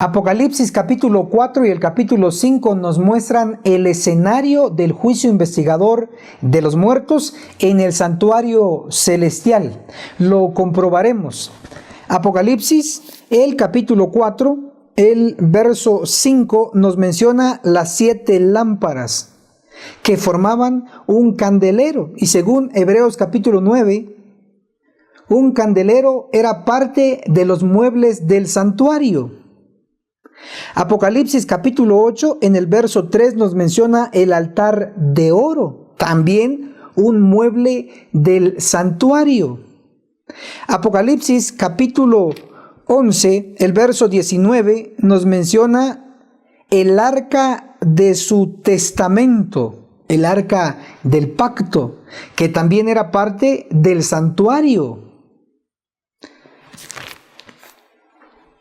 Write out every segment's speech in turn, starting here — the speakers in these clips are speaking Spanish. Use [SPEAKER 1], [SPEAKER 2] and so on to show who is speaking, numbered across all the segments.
[SPEAKER 1] Apocalipsis capítulo 4 y el capítulo 5 nos muestran el escenario del juicio investigador de los muertos en el santuario celestial. Lo comprobaremos. Apocalipsis, el capítulo 4, el verso 5 nos menciona las 7 lámparas que formaban un candelero. Y según Hebreos capítulo 9, un candelero era parte de los muebles del santuario. Apocalipsis capítulo 8 en el verso 3 nos menciona el altar de oro, también un mueble del santuario. Apocalipsis capítulo 11, el verso 19 nos menciona el arca de su testamento, el arca del pacto, que también era parte del santuario.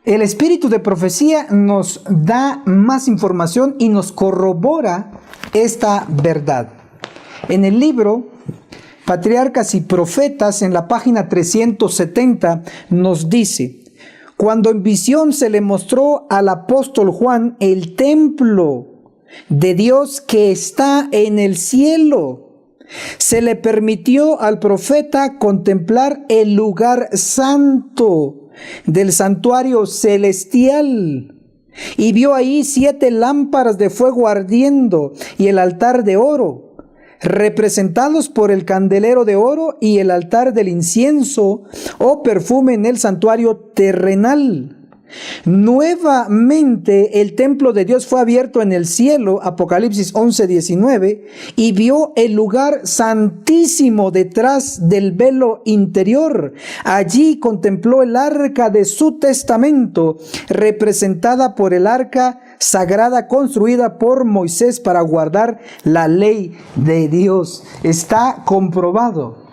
[SPEAKER 1] El espíritu de profecía nos da más información y nos corrobora esta verdad. En el libro Patriarcas y Profetas, en la página 370, nos dice: cuando en visión se le mostró al apóstol Juan el templo de Dios que está en el cielo, se le permitió al profeta contemplar el lugar santo del santuario celestial, y vio ahí 7 lámparas de fuego ardiendo y el altar de oro, representados por el candelero de oro y el altar del incienso o perfume en el santuario terrenal. Nuevamente el templo de Dios fue abierto en el cielo, Apocalipsis 11:19, y vio el lugar santísimo detrás del velo interior. Allí contempló el arca de su testamento, representada por el arca sagrada construida por Moisés para guardar la ley de Dios. Está comprobado.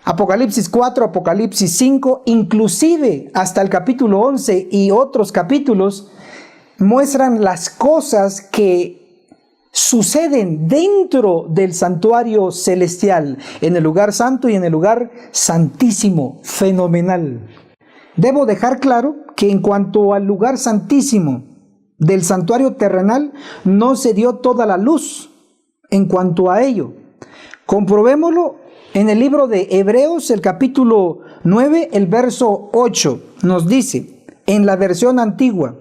[SPEAKER 1] Apocalipsis 4, Apocalipsis 5, inclusive hasta el capítulo 11 y otros capítulos muestran las cosas que suceden dentro del santuario celestial, en el lugar santo y en el lugar santísimo. Fenomenal. Debo dejar claro que en cuanto al lugar santísimo del santuario terrenal, no se dio toda la luz en cuanto a ello. Comprobémoslo en el libro de Hebreos, el capítulo 9, el verso 8, nos dice, en la versión antigua: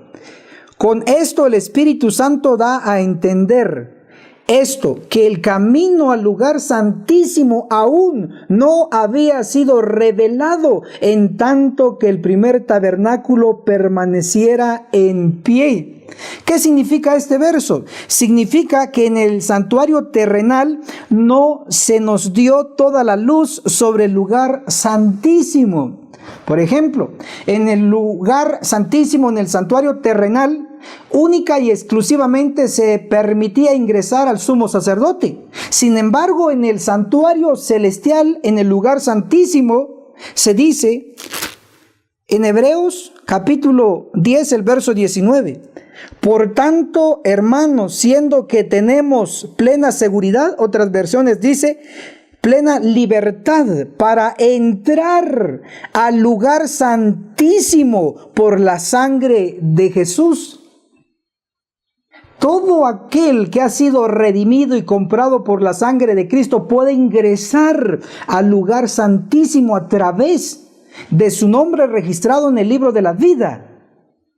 [SPEAKER 1] con esto el Espíritu Santo da a entender esto, que el camino al lugar santísimo aún no había sido revelado, en tanto que el primer tabernáculo permaneciera en pie. ¿Qué significa este verso? Significa que en el santuario terrenal no se nos dio toda la luz sobre el lugar santísimo. Por ejemplo, en el lugar santísimo, en el santuario terrenal, única y exclusivamente se permitía ingresar al sumo sacerdote. Sin embargo, en el santuario celestial, en el lugar santísimo, se dice en Hebreos capítulo 10, el verso 19: por tanto, hermanos, siendo que tenemos plena seguridad, otras versiones dice plena libertad para entrar al lugar santísimo por la sangre de Jesús. Todo aquel que ha sido redimido y comprado por la sangre de Cristo puede ingresar al lugar santísimo a través de su nombre registrado en el libro de la vida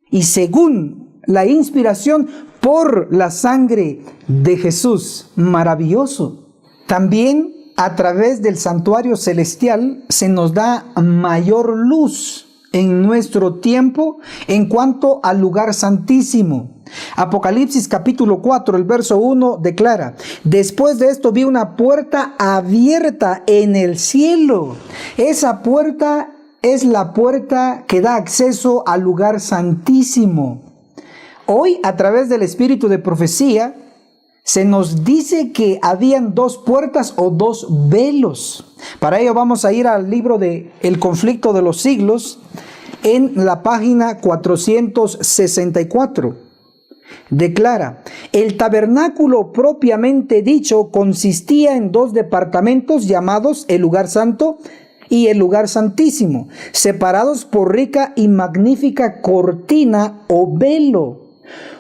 [SPEAKER 1] y según la inspiración por la sangre de Jesús. Maravilloso. También a través del santuario celestial se nos da mayor luz en nuestro tiempo en cuanto al lugar santísimo. Apocalipsis capítulo 4, el verso 1 declara: después de esto vi una puerta abierta en el cielo. Esa puerta es la puerta que da acceso al lugar santísimo. Hoy, a través del espíritu de profecía, se nos dice que habían 2 puertas o 2 velos. Para ello vamos a ir al libro de El conflicto de los siglos, en la página 464. Declara: el tabernáculo propiamente dicho consistía en 2 departamentos llamados el lugar santo y el lugar santísimo, separados por rica y magnífica cortina o velo.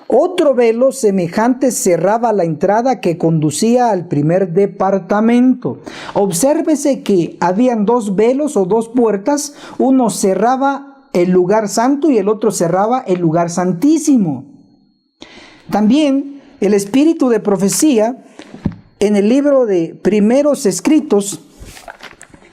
[SPEAKER 1] Otro velo semejante cerraba la entrada que conducía al primer departamento. Obsérvese que habían dos velos o dos puertas, uno cerraba el lugar santo y el otro cerraba el lugar santísimo. También el espíritu de profecía en el libro de Primeros Escritos,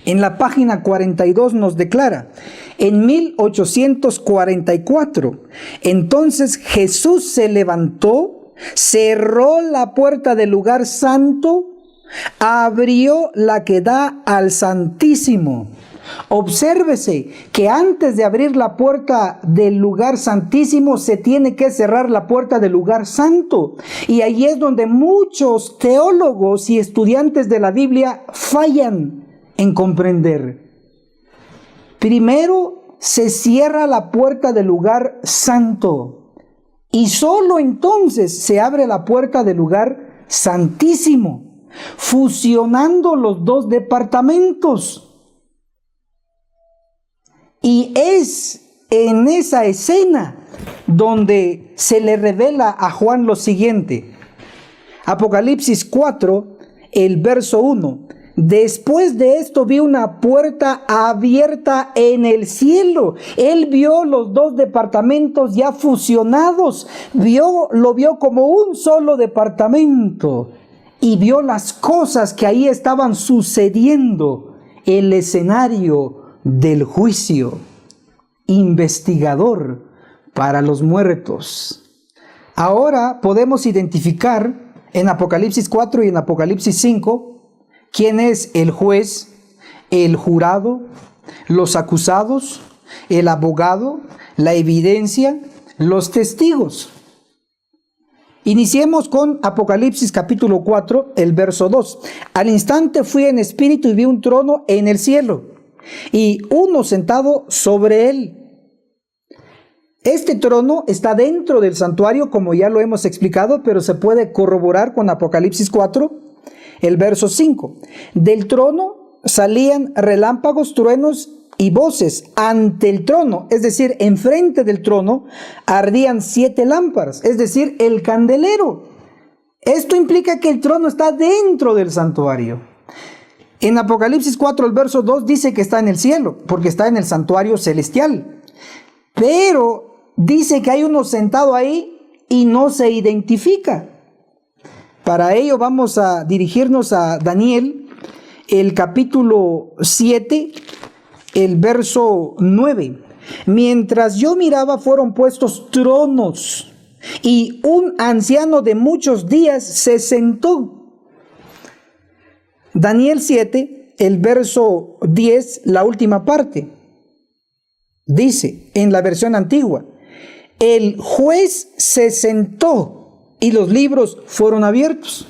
[SPEAKER 1] en la página 42 nos declara: en 1844, entonces Jesús se levantó, cerró la puerta del lugar santo, abrió la que da al Santísimo. Obsérvese que antes de abrir la puerta del lugar santísimo se tiene que cerrar la puerta del lugar santo. Y ahí es donde muchos teólogos y estudiantes de la Biblia fallan en comprender. Primero se cierra la puerta del lugar santo y solo entonces se abre la puerta del lugar santísimo, fusionando los dos departamentos. Y es en esa escena donde se le revela a Juan lo siguiente. Apocalipsis 4, el verso 1. Después de esto vi una puerta abierta en el cielo. Él vio los dos departamentos ya fusionados. Lo vio como un solo departamento. Y vio las cosas que ahí estaban sucediendo. El escenario del juicio investigador para los muertos. Ahora podemos identificar en Apocalipsis 4 y en Apocalipsis 5 quién es el juez, el jurado, los acusados, el abogado, la evidencia, los testigos. Iniciemos con Apocalipsis capítulo 4, el verso 2. Al instante fui en espíritu y vi un trono en el cielo y uno sentado sobre él. Este trono está dentro del santuario, como ya lo hemos explicado, pero se puede corroborar con Apocalipsis 4, el verso 5. Del trono salían relámpagos, truenos y voces. Ante el trono, es decir, enfrente del trono, ardían 7 lámparas, es decir, el candelero. Esto implica que el trono está dentro del santuario. En Apocalipsis 4, el verso 2 dice que está en el cielo, porque está en el santuario celestial. Pero dice que hay uno sentado ahí y no se identifica. Para ello vamos a dirigirnos a Daniel, el capítulo 7, el verso 9. Mientras yo miraba fueron puestos tronos y un anciano de muchos días se sentó. Daniel 7, el verso 10, la última parte. Dice en la versión antigua: el juez se sentó y los libros fueron abiertos.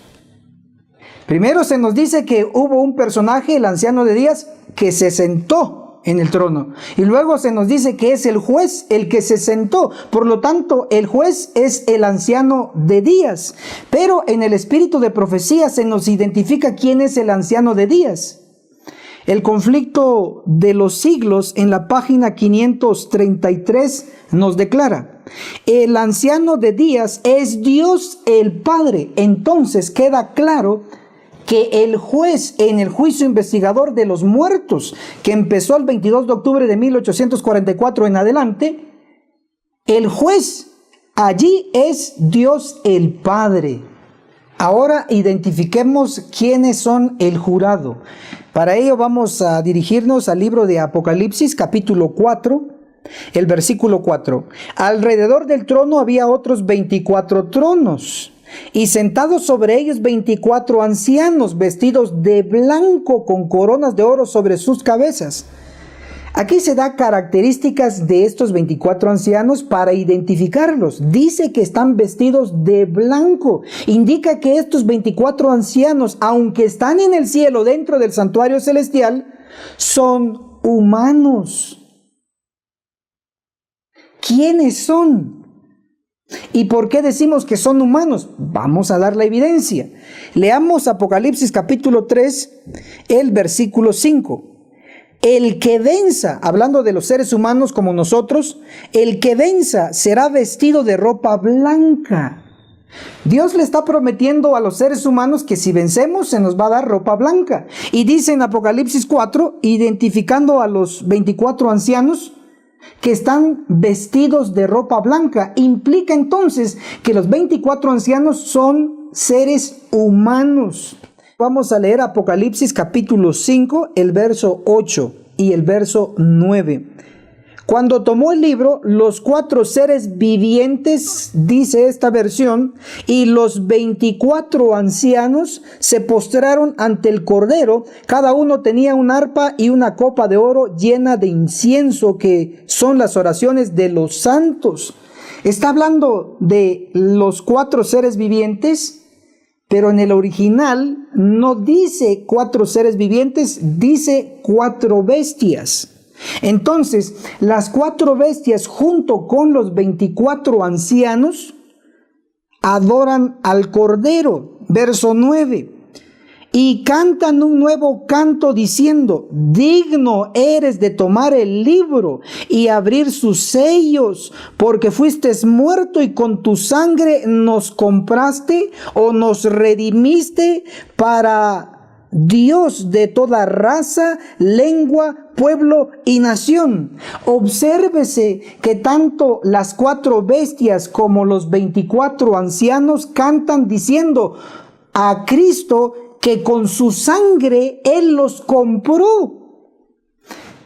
[SPEAKER 1] Primero se nos dice que hubo un personaje, el anciano de días, que se sentó en el trono. Y luego se nos dice que es el juez el que se sentó. Por lo tanto, el juez es el anciano de días. Pero en el espíritu de profecía se nos identifica quién es el anciano de días. El conflicto de los siglos en la página 533 nos declara: el anciano de días es Dios el Padre. Entonces queda claro que el juez en el juicio investigador de los muertos, que empezó el 22 de octubre de 1844 en adelante, el juez allí es Dios el Padre. Ahora identifiquemos quiénes son el jurado. Para ello vamos a dirigirnos al libro de Apocalipsis, capítulo 4, el versículo 4. Alrededor del trono había otros 24 tronos, y sentados sobre ellos 24 ancianos vestidos de blanco con coronas de oro sobre sus cabezas. Aquí se da características de estos 24 ancianos para identificarlos. Dice que están vestidos de blanco. Indica que estos 24 ancianos, aunque están en el cielo dentro del santuario celestial, son humanos. ¿Quiénes son? ¿Y por qué decimos que son humanos? Vamos a dar la evidencia. Leamos Apocalipsis capítulo 3, el versículo 5. el que venza, hablando de los seres humanos como nosotros, el que venza será vestido de ropa blanca. Dios le está prometiendo a los seres humanos que si vencemos se nos va a dar ropa blanca. Y dice en Apocalipsis 4, identificando a los 24 ancianos que están vestidos de ropa blanca, implica entonces que los 24 ancianos son seres humanos. Vamos a leer Apocalipsis capítulo 5, el verso 8 y el verso 9. Cuando tomó el libro, los 4 seres vivientes, dice esta versión, y los 24 ancianos se postraron ante el Cordero. Cada uno tenía un arpa y una copa de oro llena de incienso, que son las oraciones de los santos. Está hablando de los 4 seres vivientes, pero en el original no dice 4 seres vivientes, dice 4 bestias. Entonces, las 4 bestias junto con los 24 ancianos adoran al Cordero. Verso 9. Y cantan un nuevo canto diciendo: digno eres de tomar el libro y abrir sus sellos, porque fuiste muerto y con tu sangre nos compraste o nos redimiste para Dios de toda raza, lengua, pueblo y nación. Obsérvese que tanto las 4 bestias como los 24 ancianos cantan diciendo a Cristo que con su sangre Él los compró.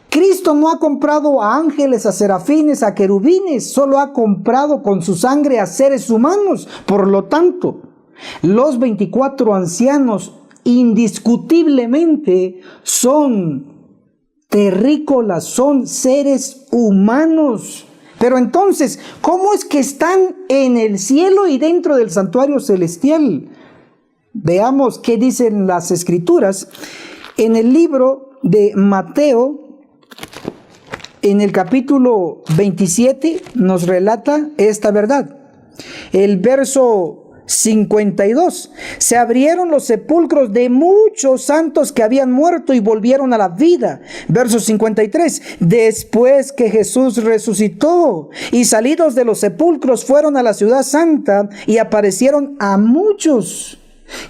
[SPEAKER 1] Cristo no ha comprado a ángeles, a serafines, a querubines, solo ha comprado con su sangre a seres humanos. Por lo tanto, los 24 ancianos indiscutiblemente son terrícolas, son seres humanos. Pero entonces, ¿cómo es que están en el cielo y dentro del santuario celestial? Veamos qué dicen las Escrituras. En el libro de Mateo, en el capítulo 27, nos relata esta verdad. El verso 52. Se abrieron los sepulcros de muchos santos que habían muerto y volvieron a la vida. Verso 53. Después que Jesús resucitó y salidos de los sepulcros fueron a la ciudad santa y aparecieron a muchos.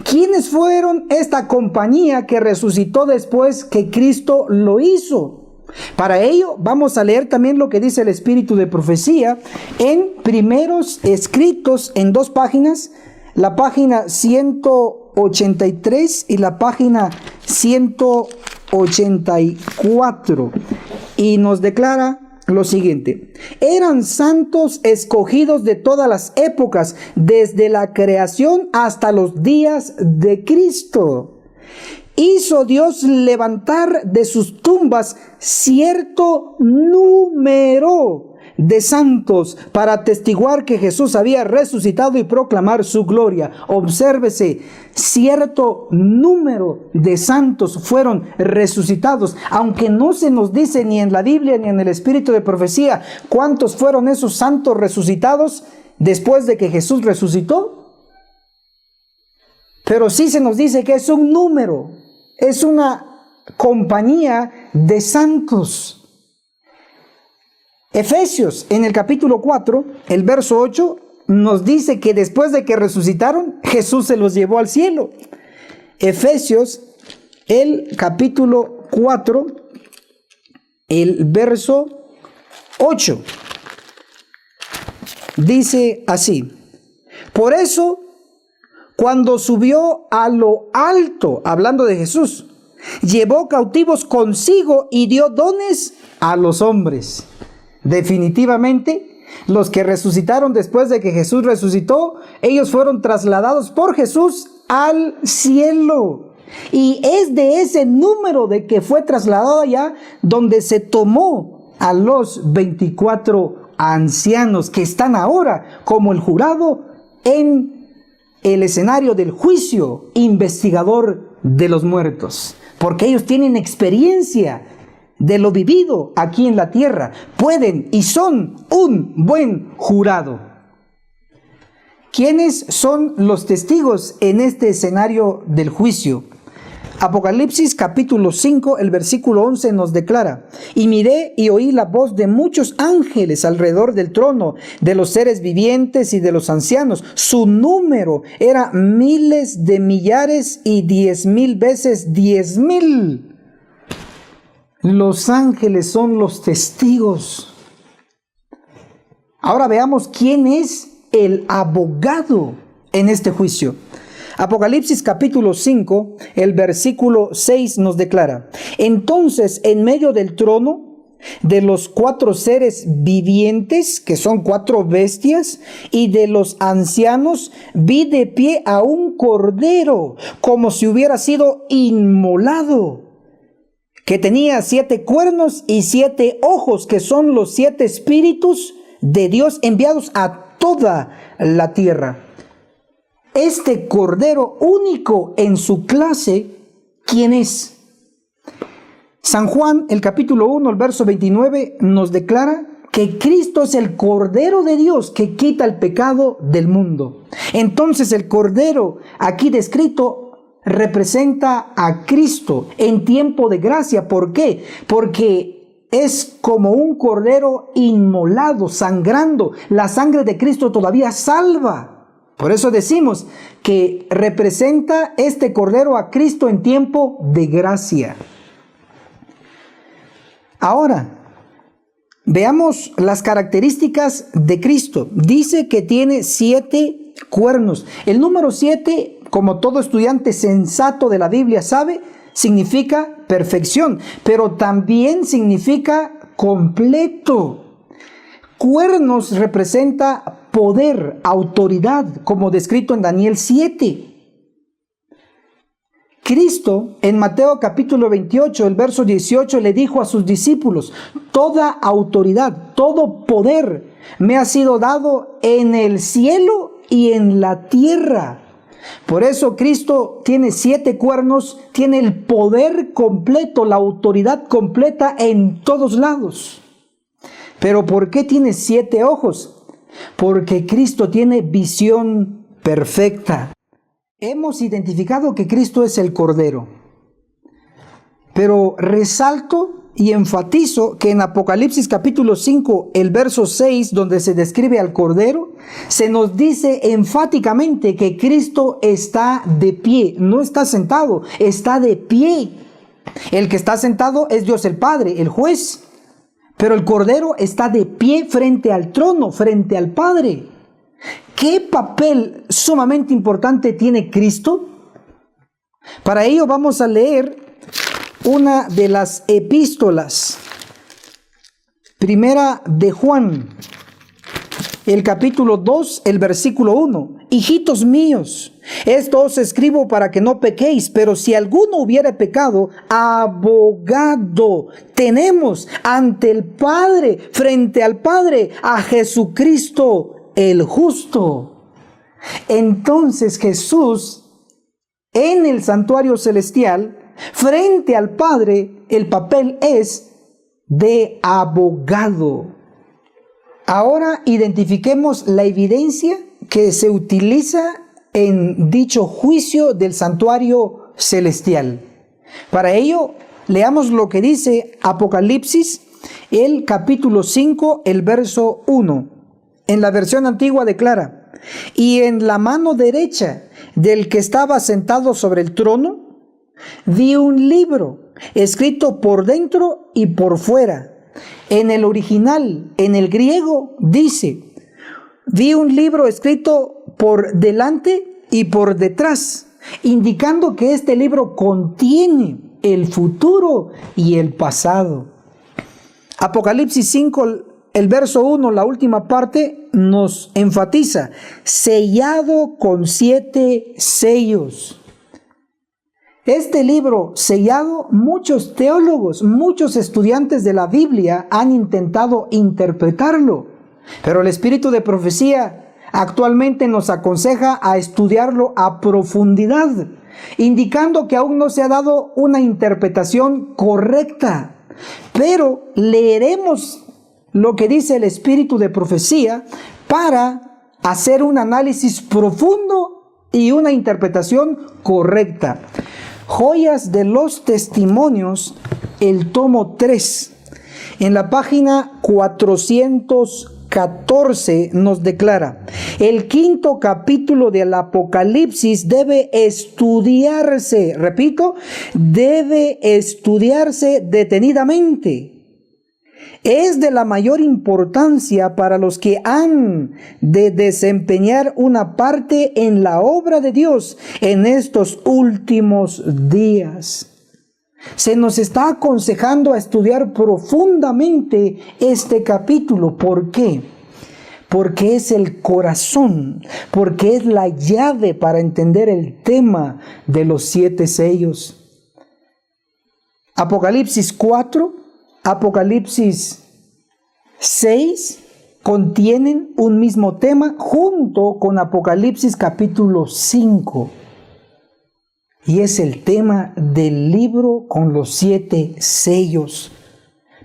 [SPEAKER 1] ¿Quiénes fueron esta compañía que resucitó después que Cristo lo hizo? Para ello vamos a leer también lo que dice el Espíritu de Profecía en Primeros Escritos, en 2 páginas, la página 183 y la página 184, y nos declara lo siguiente: eran santos escogidos de todas las épocas, desde la creación hasta los días de Cristo. Hizo Dios levantar de sus tumbas cierto número de santos para atestiguar que Jesús había resucitado y proclamar su gloria. Obsérvese, cierto número de santos fueron resucitados, aunque no se nos dice ni en la Biblia ni en el Espíritu de Profecía cuántos fueron esos santos resucitados después de que Jesús resucitó. Pero sí se nos dice que es un número, es una compañía de santos. Efesios, en el capítulo 4, el verso 8, nos dice que después de que resucitaron, Jesús se los llevó al cielo. Efesios, el capítulo 4, el verso 8, dice así: por eso, cuando subió a lo alto, hablando de Jesús, llevó cautivos consigo y dio dones a los hombres. Definitivamente, los que resucitaron después de que Jesús resucitó, ellos fueron trasladados por Jesús al cielo. Y es de ese número de que fue trasladado allá donde se tomó a los 24 ancianos que están ahora como el jurado en el escenario del juicio investigador de los muertos. Porque ellos tienen experiencia de lo vivido aquí en la tierra, pueden y son un buen jurado. ¿Quiénes son los testigos en este escenario del juicio? Apocalipsis capítulo 5, el versículo 11 nos declara: y miré y oí la voz de muchos ángeles alrededor del trono, de los seres vivientes y de los ancianos. Su número era miles de millares y 10,000 veces 10,000. Los ángeles son los testigos. Ahora veamos quién es el abogado en este juicio. Apocalipsis capítulo 5, el versículo 6 nos declara: entonces en medio del trono, de los 4 seres vivientes, que son 4 bestias, y de los ancianos, vi de pie a un cordero, como si hubiera sido inmolado, que tenía 7 cuernos y 7 ojos, que son los 7 espíritus de Dios enviados a toda la tierra. Este cordero único en su clase, ¿quién es? San Juan, el capítulo 1, el verso 29, nos declara que Cristo es el Cordero de Dios que quita el pecado del mundo. Entonces el cordero aquí descrito representa a Cristo en tiempo de gracia. ¿Por qué? Porque es como un cordero inmolado, sangrando. La sangre de Cristo todavía salva. Por eso decimos que representa este cordero a Cristo en tiempo de gracia. Ahora, veamos las características de Cristo. Dice que tiene 7 cuernos. El número 7, como todo estudiante sensato de la Biblia sabe, significa perfección, pero también significa completo. Cuernos representa poder, autoridad, como descrito en Daniel 7. Cristo, en Mateo capítulo 28, el verso 18, le dijo a sus discípulos: toda autoridad, todo poder me ha sido dado en el cielo y en la tierra. Por eso Cristo tiene 7 cuernos, tiene el poder completo, la autoridad completa en todos lados. Pero ¿por qué tiene 7 ojos? Porque Cristo tiene visión perfecta. Hemos identificado que Cristo es el Cordero. Pero resalto y enfatizo que en Apocalipsis capítulo 5, el verso 6, donde se describe al Cordero, se nos dice enfáticamente que Cristo está de pie. No está sentado, está de pie. El que está sentado es Dios el Padre, el juez. Pero el Cordero está de pie frente al trono, frente al Padre. ¿Qué papel sumamente importante tiene Cristo? Para ello vamos a leer una de las epístolas. Primera de Juan, el capítulo 2, el versículo 1. Hijitos míos, esto os escribo para que no pequéis, pero si alguno hubiere pecado, abogado tenemos ante el Padre, frente al Padre, a Jesucristo el justo. Entonces Jesús, en el santuario celestial, frente al Padre, el papel es de abogado. Ahora identifiquemos la evidencia que se utiliza en dicho juicio del santuario celestial. Para ello, leamos lo que dice Apocalipsis, el capítulo 5, el verso 1. En la versión antigua declara: y en la mano derecha del que estaba sentado sobre el trono, vi un libro escrito por dentro y por fuera. En el original, en el griego, dice: vi un libro escrito por delante y por detrás, indicando que este libro contiene el futuro y el pasado. Apocalipsis 5, el verso 1, la última parte, nos enfatiza: sellado con 7 sellos. Este libro sellado, muchos teólogos, muchos estudiantes de la Biblia han intentado interpretarlo, pero el espíritu de profecía actualmente nos aconseja a estudiarlo a profundidad, indicando que aún no se ha dado una interpretación correcta. Pero leeremos lo que dice el espíritu de profecía para hacer un análisis profundo y una interpretación correcta. Joyas de los Testimonios, el tomo 3. En la página 414 nos declara: el quinto capítulo del Apocalipsis debe estudiarse, repito, debe estudiarse detenidamente. Es de la mayor importancia para los que han de desempeñar una parte en la obra de Dios en estos últimos días. Se nos está aconsejando a estudiar profundamente este capítulo. ¿Por qué? Porque es el corazón, porque es la llave para entender el tema de los 7 sellos. Apocalipsis 4, Apocalipsis 6 contienen un mismo tema junto con Apocalipsis capítulo 5. Y es el tema del libro con los 7 sellos.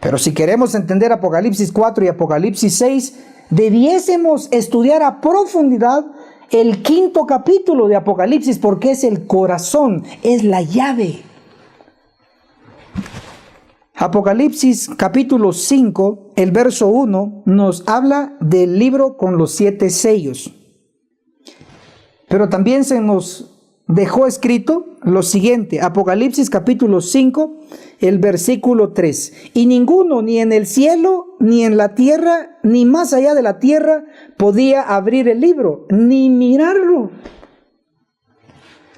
[SPEAKER 1] Pero si queremos entender Apocalipsis 4 y Apocalipsis 6, debiésemos estudiar a profundidad el quinto capítulo de Apocalipsis, porque es el corazón, es la llave. Apocalipsis capítulo 5, el verso 1, nos habla del libro con los 7 sellos. Pero también se nos dejó escrito lo siguiente, Apocalipsis capítulo 5, el versículo 3. Y ninguno, ni en el cielo, ni en la tierra, ni más allá de la tierra, podía abrir el libro, ni mirarlo.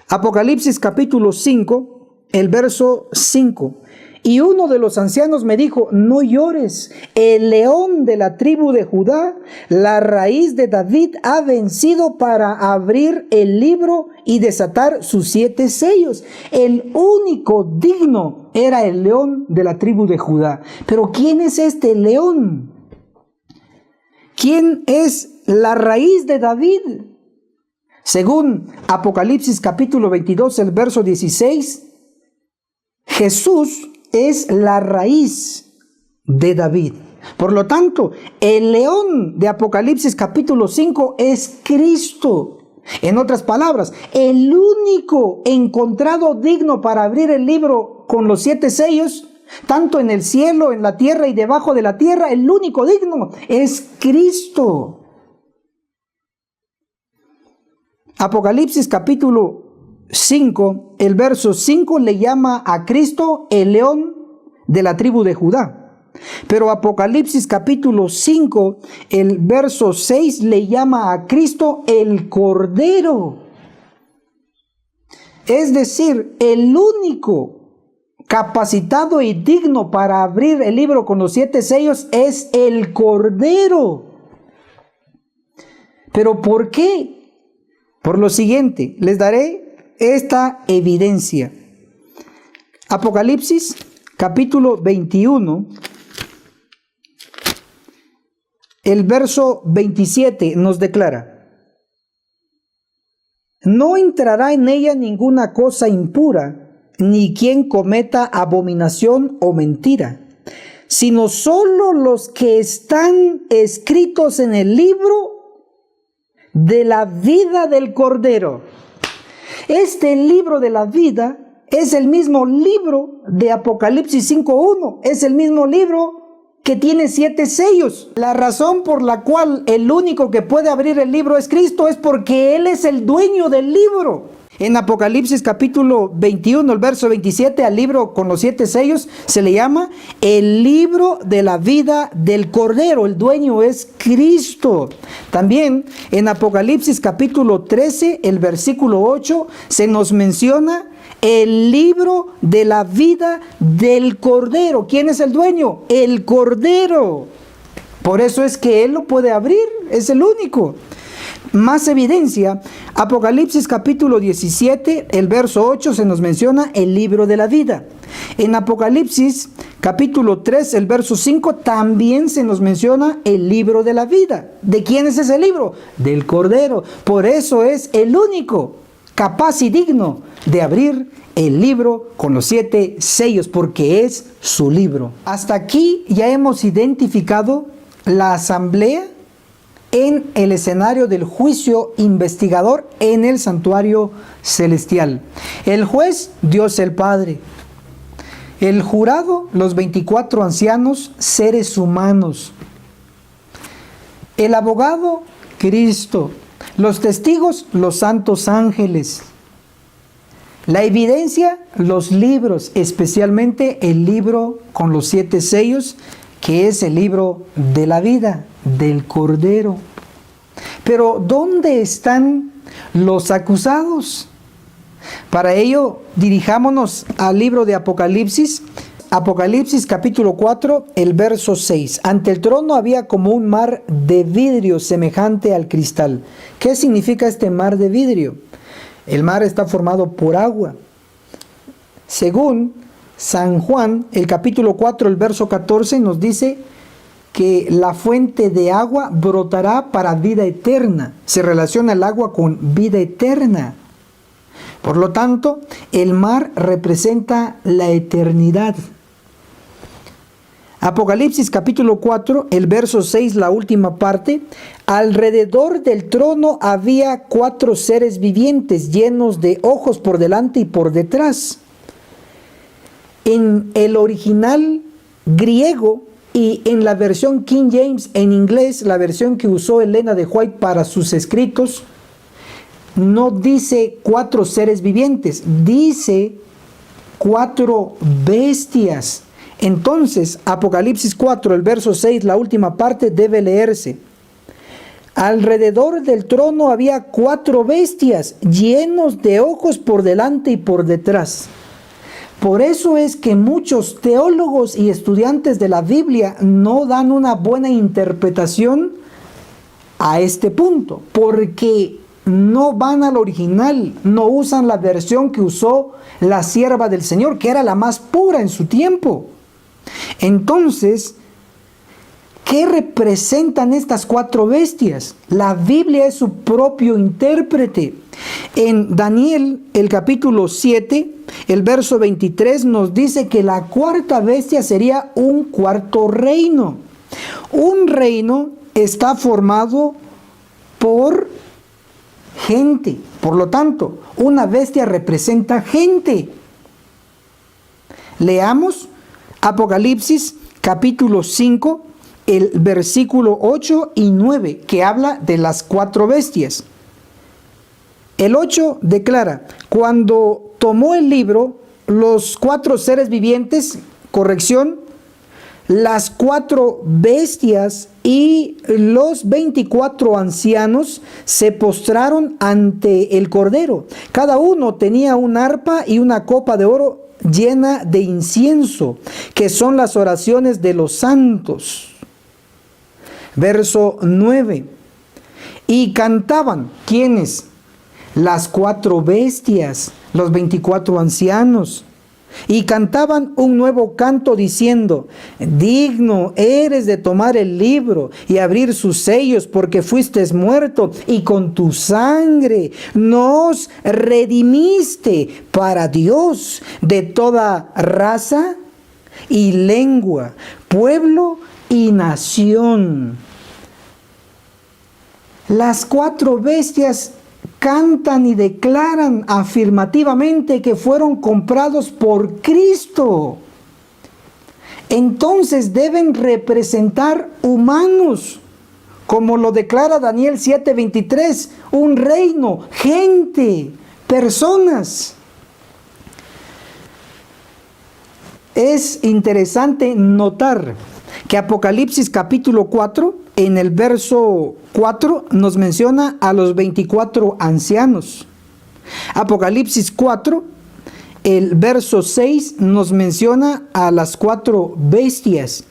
[SPEAKER 1] Apocalipsis capítulo 5, el verso 5. Y uno de los ancianos me dijo: no llores, el león de la tribu de Judá, la raíz de David, ha vencido para abrir el libro y desatar sus 7 sellos. El único digno era el león de la tribu de Judá. Pero ¿quién es este león? ¿Quién es la raíz de David? Según Apocalipsis capítulo 22, el verso 16, Jesús es la raíz de David. Por lo tanto, el león de Apocalipsis capítulo 5 es Cristo. En otras palabras, el único encontrado digno para abrir el libro con los 7 sellos, tanto en el cielo, en la tierra y debajo de la tierra, el único digno es Cristo. Apocalipsis capítulo 5, el verso 5 le llama a Cristo el león de la tribu de Judá. Pero Apocalipsis capítulo 5, el verso 6 le llama a Cristo el Cordero. Es decir, el único capacitado y digno para abrir el libro con los 7 sellos es el Cordero. ¿Pero por qué? Por lo siguiente, les daré esta evidencia. Apocalipsis capítulo 21, el verso 27 nos declara: no entrará en ella ninguna cosa impura, ni quien cometa abominación o mentira, sino solo los que están escritos en el libro de la vida del Cordero. Este libro de la vida es el mismo libro de Apocalipsis 5.1. Es el mismo libro que tiene 7 sellos. La razón por la cual el único que puede abrir el libro es Cristo es porque Él es el dueño del libro. En Apocalipsis capítulo 21, el verso 27, al libro con los 7 sellos se le llama el libro de la vida del Cordero. El dueño es Cristo. También en Apocalipsis capítulo 13, el versículo 8, se nos menciona el libro de la vida del Cordero. ¿Quién es el dueño? El Cordero. Por eso es que Él lo puede abrir, es el único. Más evidencia, Apocalipsis capítulo 17, el verso 8, se nos menciona el libro de la vida. En Apocalipsis capítulo 3, el verso 5, también se nos menciona el libro de la vida. ¿De quién es ese libro? Del Cordero. Por eso es el único capaz y digno de abrir el libro con los 7 sellos, porque es su libro. Hasta aquí ya hemos identificado la asamblea en el escenario del juicio investigador en el santuario celestial. El juez, Dios el Padre. El jurado, los 24 ancianos, seres humanos. El abogado, Cristo. Los testigos, los santos ángeles. La evidencia, los libros, especialmente el libro con los 7 sellos, que es el libro de la vida, del Cordero. Pero, ¿dónde están los acusados? Para ello, dirijámonos al libro de Apocalipsis. Apocalipsis capítulo 4, el verso 6. Ante el trono había como un mar de vidrio semejante al cristal. ¿Qué significa este mar de vidrio? El mar está formado por agua. Según San Juan, el capítulo 4, el verso 14 nos dice que la fuente de agua brotará para vida eterna. Se relaciona el agua con vida eterna. Por lo tanto, el mar representa la eternidad. Apocalipsis capítulo 4, el verso 6, la última parte. Alrededor del trono había 4 seres vivientes llenos de ojos por delante y por detrás. En el original griego y en la versión King James en inglés, la versión que usó Elena de White para sus escritos, no dice 4 seres vivientes, dice 4 bestias. Entonces, Apocalipsis 4, el verso 6, la última parte debe leerse. Alrededor del trono había 4 bestias llenos de ojos por delante y por detrás. Por eso es que muchos teólogos y estudiantes de la Biblia no dan una buena interpretación a este punto, porque no van al original, no usan la versión que usó la sierva del Señor, que era la más pura en su tiempo. Entonces, ¿qué representan estas 4 bestias? La Biblia es su propio intérprete. En Daniel, el capítulo 7, el verso 23 nos dice que la 4ª bestia sería un 4º reino. Un reino está formado por gente. Por lo tanto, una bestia representa gente. Leamos Apocalipsis capítulo 5, el versículo 8 y 9, que habla de las 4 bestias. El 8 declara: cuando tomó el libro, los 4 seres vivientes, las 4 bestias y los 24 ancianos se postraron ante el Cordero. Cada uno tenía un arpa y una copa de oro llena de incienso, que son las oraciones de los santos. Verso 9. Y cantaban, ¿quiénes? Las 4 bestias, los 24 ancianos. Y cantaban un nuevo canto diciendo: digno eres de tomar el libro y abrir sus sellos, porque fuiste muerto y con tu sangre nos redimiste para Dios de toda raza y lengua, pueblo y nación. Las 4 bestias cantan y declaran afirmativamente que fueron comprados por Cristo. Entonces deben representar humanos, como lo declara Daniel 7:23, un reino, gente, personas. Es interesante notar que Apocalipsis capítulo 4, en el verso 4, nos menciona a los 24 ancianos. Apocalipsis 4, el verso 6, nos menciona a las 4 bestias.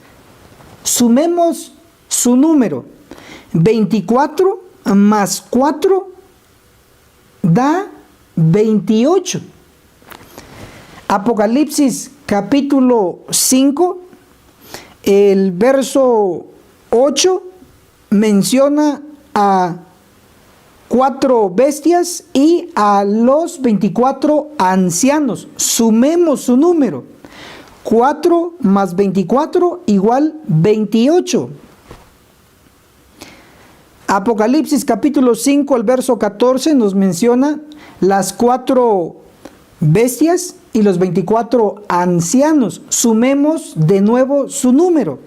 [SPEAKER 1] Sumemos su número. 24 más 4 da 28. Apocalipsis capítulo 5, el verso 8 menciona a 4 bestias y a los 24 ancianos. Sumemos su número. 4 más 24 igual 28. Apocalipsis capítulo 5, el verso 14 nos menciona las 4 bestias y los 24 ancianos. Sumemos de nuevo su número.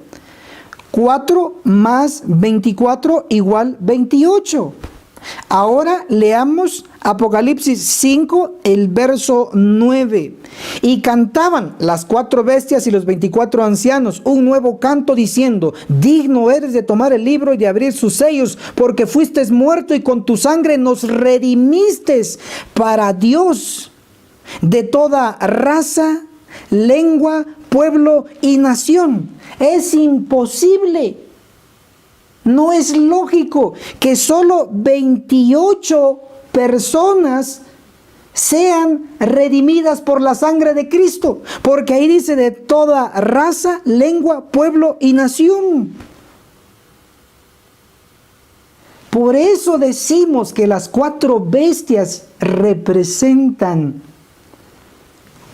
[SPEAKER 1] 4 más 24 igual 28. Ahora leamos Apocalipsis 5, el verso 9. Y cantaban las 4 bestias y los 24 ancianos un nuevo canto diciendo: digno eres de tomar el libro y de abrir sus sellos, porque fuiste muerto y con tu sangre nos redimiste para Dios de toda raza, lengua, pueblo y nación. Es imposible, no es lógico que solo 28 personas sean redimidas por la sangre de Cristo, porque ahí dice de toda raza, lengua, pueblo y nación. Por eso decimos que las 4 bestias representan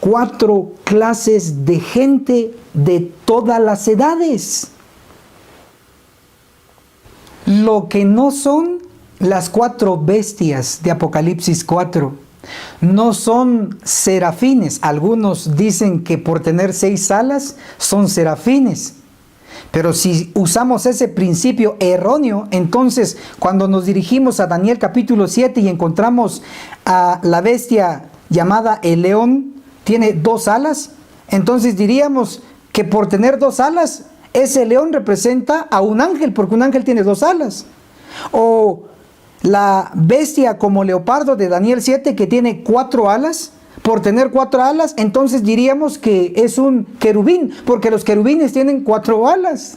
[SPEAKER 1] 4 clases de gente de todas las edades. Lo que no son las 4 bestias de Apocalipsis 4, no son serafines. Algunos dicen que por tener 6 alas son serafines. Pero si usamos ese principio erróneo, entonces cuando nos dirigimos a Daniel capítulo 7 y encontramos a la bestia llamada el león, tiene 2 alas, entonces diríamos que por tener 2 alas, ese león representa a un ángel, porque un ángel tiene 2 alas. O la bestia como leopardo de Daniel 7 que tiene 4 alas, por tener 4 alas, entonces diríamos que es un querubín, porque los querubines tienen 4 alas.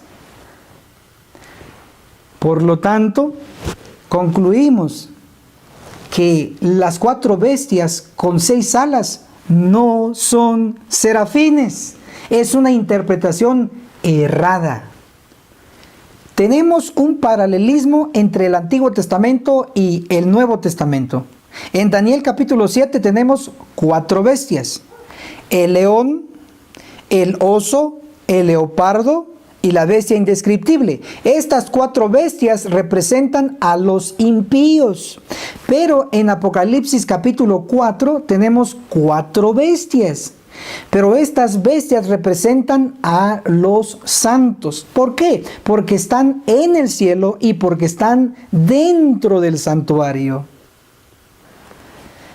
[SPEAKER 1] Por lo tanto, concluimos que las 4 bestias con 6 alas no son serafines. Es una interpretación errada. Tenemos un paralelismo entre el Antiguo Testamento y el Nuevo Testamento. En Daniel capítulo 7 tenemos 4 bestias: el león, el oso, el leopardo y la bestia indescriptible. Estas 4 bestias representan a los impíos. Pero en Apocalipsis capítulo 4 tenemos 4 bestias. Pero estas bestias representan a los santos. ¿Por qué? Porque están en el cielo y porque están dentro del santuario.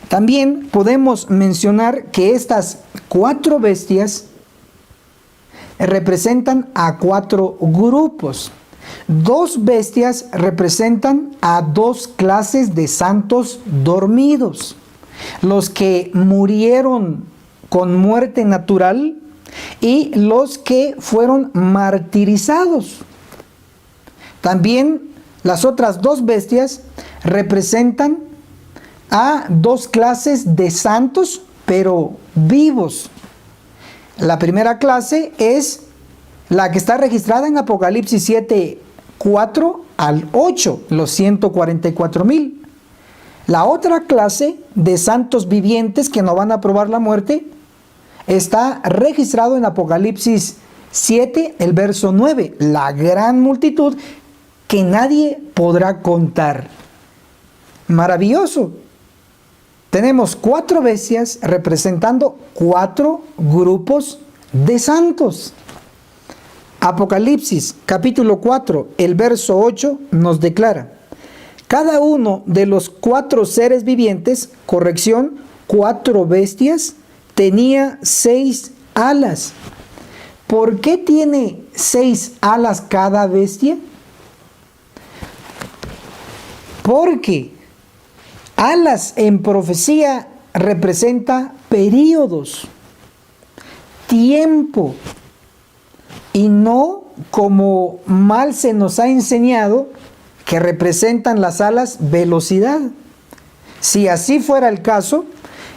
[SPEAKER 1] También podemos mencionar que estas 4 bestias representan a 4 grupos. 2 bestias representan a 2 clases de santos dormidos: los que murieron con muerte natural y los que fueron martirizados. También las otras 2 bestias representan a 2 clases de santos, pero vivos. La primera clase es la que está registrada en Apocalipsis 7, 4 al 8, los 144,000. La otra clase de santos vivientes que no van a probar la muerte está registrado en Apocalipsis 7, el verso 9, la gran multitud que nadie podrá contar. Maravilloso. Tenemos 4 bestias representando 4 grupos de santos. Apocalipsis capítulo 4, el verso 8 nos declara: cada uno de los 4 seres vivientes, 4 bestias, tenía 6 alas. ¿Por qué tiene 6 alas cada bestia? Porque alas en profecía representa períodos, tiempo, y no como mal se nos ha enseñado que representan las alas velocidad. Si así fuera el caso,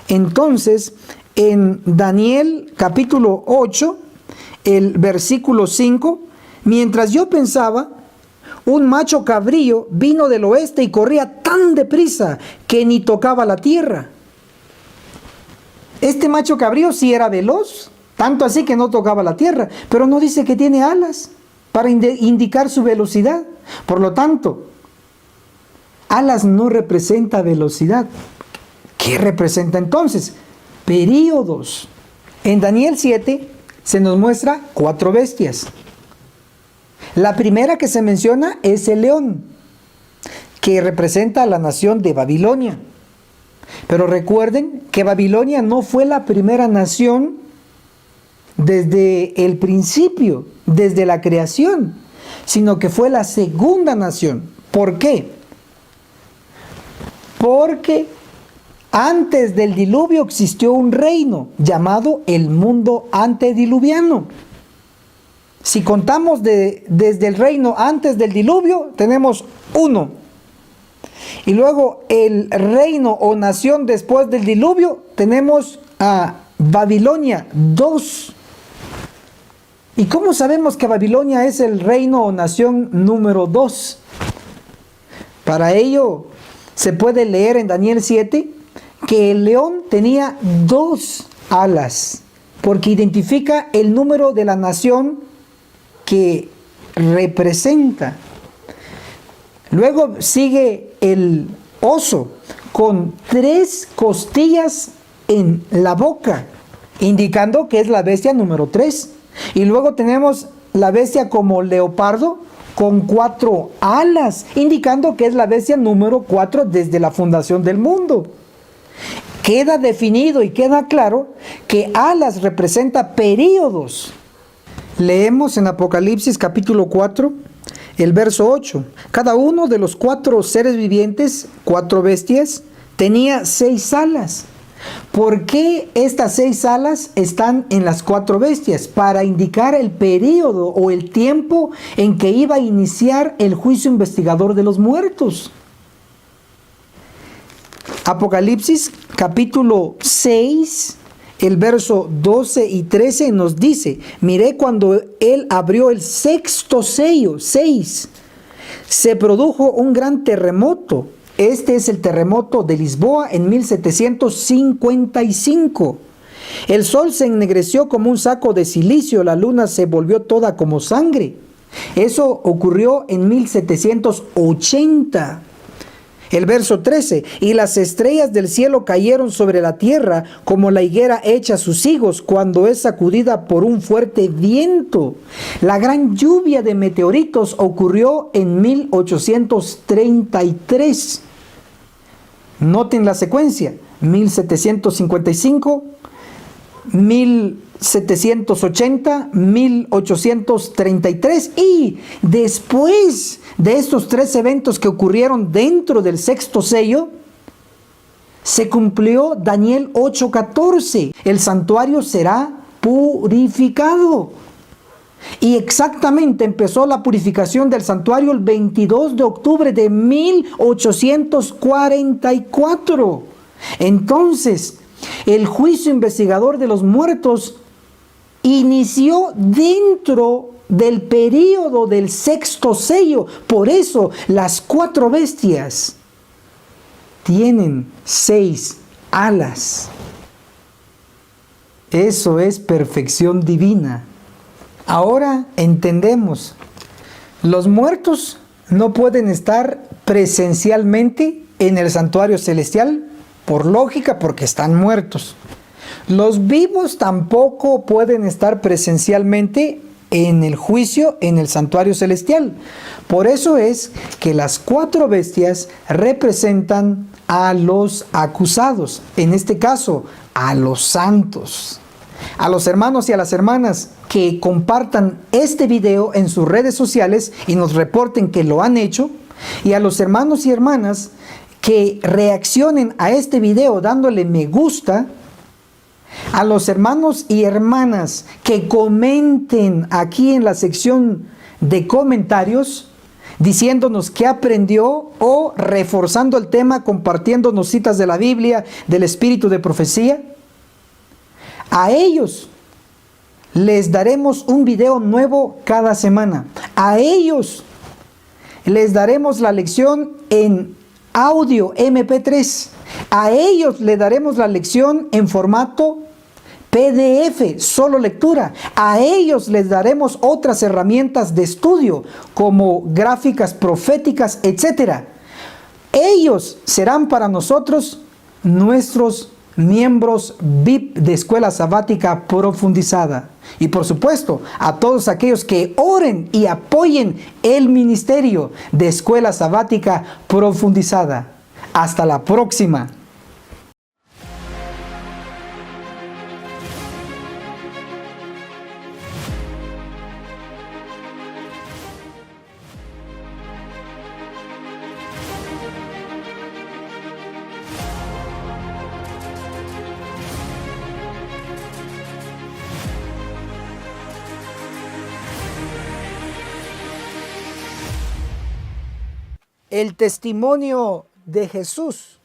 [SPEAKER 1] entonces en Daniel capítulo 8, el versículo 5, mientras yo pensaba, un macho cabrío vino del oeste y corría tan deprisa que ni tocaba la tierra. Este macho cabrío sí era veloz, tanto así que no tocaba la tierra, pero no dice que tiene alas para indicar su velocidad. Por lo tanto, Alas no representa velocidad. ¿Qué representa entonces? Períodos. En Daniel 7 se nos muestra 4 bestias. La primera que se menciona es el león, que representa a la nación de Babilonia. Pero recuerden que Babilonia no fue la primera nación desde el principio, desde la creación, sino que fue la segunda nación. ¿Por qué? Porque antes del diluvio existió un reino llamado el mundo antediluviano. Si contamos desde el reino antes del diluvio, tenemos 1. Y luego el reino o nación después del diluvio, tenemos a Babilonia, 2. ¿Y cómo sabemos que Babilonia es el reino o nación número 2? Para ello se puede leer en Daniel 7 que el león tenía 2 alas, porque identifica el número de la nación que representa. Luego sigue el oso con 3 costillas en la boca, indicando que es la bestia número 3. Y luego tenemos la bestia como leopardo con 4 alas, indicando que es la bestia número 4 desde la fundación del mundo. Queda definido y queda claro que alas representa períodos. Leemos en Apocalipsis capítulo 4, el verso 8. Cada uno de los 4 seres vivientes, 4 bestias, tenía 6 alas. ¿Por qué estas 6 alas están en las 4 bestias? Para indicar el período o el tiempo en que iba a iniciar el juicio investigador de los muertos. Apocalipsis capítulo 6, el verso 12 y 13 nos dice: miré cuando él abrió el 6º sello, 6, se produjo un gran terremoto. Este es el terremoto de Lisboa en 1755. El sol se ennegreció como un saco de silicio, la luna se volvió toda como sangre. Eso ocurrió en 1780. El verso 13, y las estrellas del cielo cayeron sobre la tierra como la higuera echa sus higos cuando es sacudida por un fuerte viento. La gran lluvia de meteoritos ocurrió en 1833. Noten la secuencia: 1755, 1780, 1833, y después de estos 3 eventos que ocurrieron dentro del 6º sello, se cumplió Daniel 8:14. El santuario será purificado. Y exactamente empezó la purificación del santuario el 22 de octubre de 1844. Entonces, el juicio investigador de los muertos inició dentro del período del 6º sello. Por eso las 4 bestias tienen 6 alas. Eso es perfección divina. Ahora entendemos, los muertos no pueden estar presencialmente en el santuario celestial, por lógica, porque están muertos. Los vivos tampoco pueden estar presencialmente en el juicio en el santuario celestial. Por eso es que las 4 bestias representan a los acusados, en este caso a los santos. A los hermanos y a las hermanas que compartan este video en sus redes sociales y nos reporten que lo han hecho, y a los hermanos y hermanas que reaccionen a este video dándole me gusta, a los hermanos y hermanas que comenten aquí en la sección de comentarios diciéndonos qué aprendió o reforzando el tema, compartiéndonos citas de la Biblia, del espíritu de profecía. A ellos les daremos un video nuevo cada semana. A ellos les daremos la lección en audio MP3. A ellos les daremos la lección en formato PDF, solo lectura. A ellos les daremos otras herramientas de estudio como gráficas proféticas, etc. Ellos serán para nosotros nuestros miembros VIP de Escuela Sabática Profundizada. Y por supuesto, a todos aquellos que oren y apoyen el ministerio de Escuela Sabática Profundizada. Hasta la próxima. El testimonio de Jesús,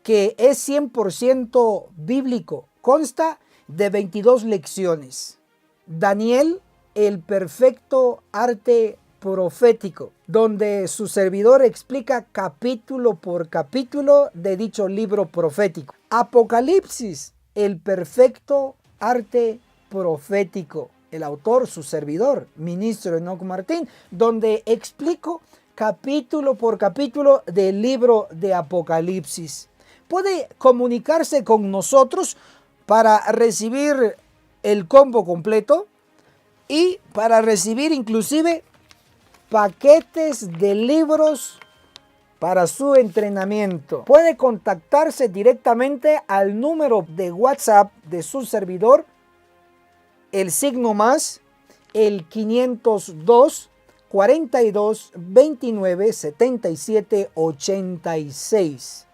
[SPEAKER 1] que es 100% bíblico, consta de 22 lecciones. Daniel, el perfecto arte profético, donde su servidor explica capítulo por capítulo de dicho libro profético. Apocalipsis, el perfecto arte profético. El autor, su servidor, ministro Enoch Martín, donde explico capítulo por capítulo del libro de Apocalipsis. Puede comunicarse con nosotros para recibir el combo completo y para recibir inclusive paquetes de libros para su entrenamiento. Puede contactarse directamente al número de WhatsApp de su servidor, el signo más, el 502 42 29 77 86.